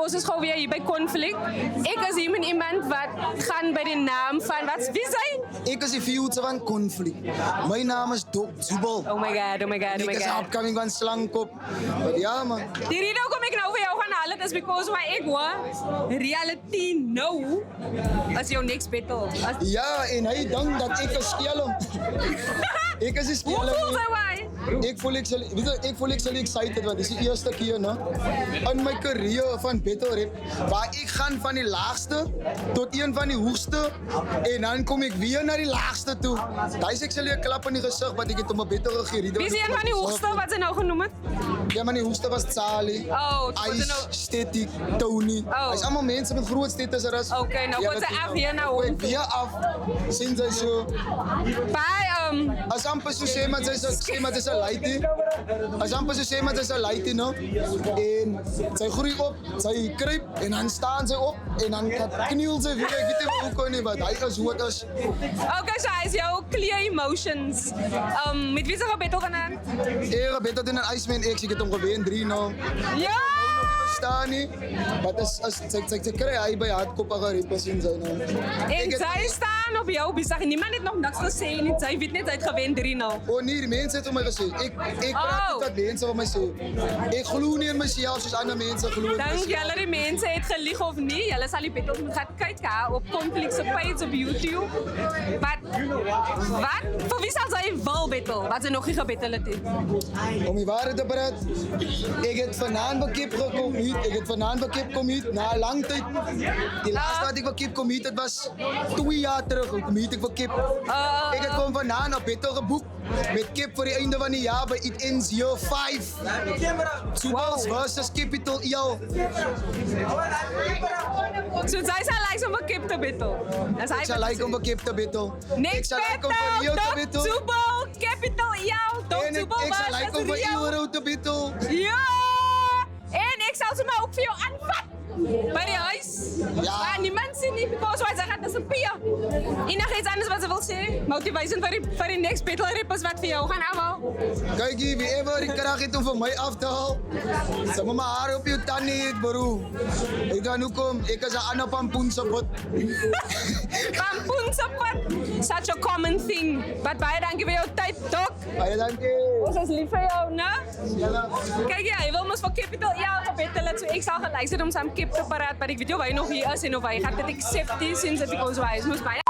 ons is gou weer hier by Konflik. Ek is hier met iemand wat gaan by die naam van wie is hy? Ek is die future van Konflik. My naam is Dok Zubel. Oh my god, oh my god, oh my Ek is god. upcoming van Slangkop. Maar ja man. Die rede hoekom ek nou vir jou gaan haal het is because my ek hoor reality nou as jou next battle. Ja, en hy dink dat ek is skelm. Ek is die Hoe skelm. voel jy why? Ek voel ek sal excited want dis die eerste keer no in my carrière van battle rap waar ek gaan van die laagste tot een van die hoogste en dan kom ek weer na die laagste toe. Daai ek sal 'n klap in die gesig wat ek het om 'n battle gegee. Wie is een van die hoogste wat sy nou genoem het? Ja, maar die hoogste was Charlie. Oh, wat Ice, nou? Static, Tony. Oh. Hy's almal mense met groot status as. Okay, nou word sy af hier na hom. Ek weer af sien sy so. By As amper so sê maar sy's 'n lady. As amper so sê maar sy's 'n lady no. En sy groei op, sy kruip en dan staan sy op en dan kniel sy weer. Ek weet nie hoe kon nie wat hy is hoe dit is. Okay, so hy is jou clear emotions. Met wie se battle gaan? Ere beter dan 'n Iceman X, ek het hom gewen 3 nou. Ja! Staan nie. Wat is sy kry hy by hardkoppige represent sy nou. En sy staan op jou besig. Niemand het nog niks gesê nie. Sy weet net hy het gewen 3-0. O nee, die mense het vir my gesê. Ek praat nie dat mense vir my sê. Ek glo nie in myself soos ander mense glo. Dink julle die mense het gelieg of nie? Julle sal die battles moet gaan kyk op Konflik se page op YouTube. Wat? Vir wie sal sy wil battle? Wat sy nog nie gebattle het nie? Om die waarheid te praat, ek het vanaand by Kip gekom hier. Ek het vanaand by Kip kom hier na 'n lang tyd. Die laaste wat ek by Kip kom hier, dit was 2 jaar terug. Ek kom hier ek by Kip. Ek het kom vanaand op battle geboek met Kip vir die einde van die jaar by It Ends Year 5. Subals versus Capital EL. So sy sal like om 'n Kip te battle. As hy Ek sal like om by Kip te battle. Next Ek sal like om vir battle, Rio te Dok battle. Zubel, Capital EL, Dok En Zubel ek sal like om vir versus Rio. Euro te battle. Ja! En ek sal sommer ook vir jou aanvat by die huis. Ja. Maar niemand sien nie because hy gaan disappear. Enigiets anders wat sy wil sê? Motivation vir die next battle rap is wat vir jou gaan afhaal. Kyk hier, wie ever die krag het om vir my af te haal. Sy moet my haar op jou tannie het, bro. Ek gaan nu kom, ek is 'n ander pampoen se pot. Pampoen se pad. Such a common thing. But baie dankie vir jou tyd, Dok. Baie dankie. Ons is lief vir jou, né? Ja. Kyk jy, hy wil mos vir Capital EL gebattle het, so ek sal geluister om saam Kip te paraat, maar ek weet jy of hy nog hier is en of hy gaan dit accept sinds dit because hy is mos baie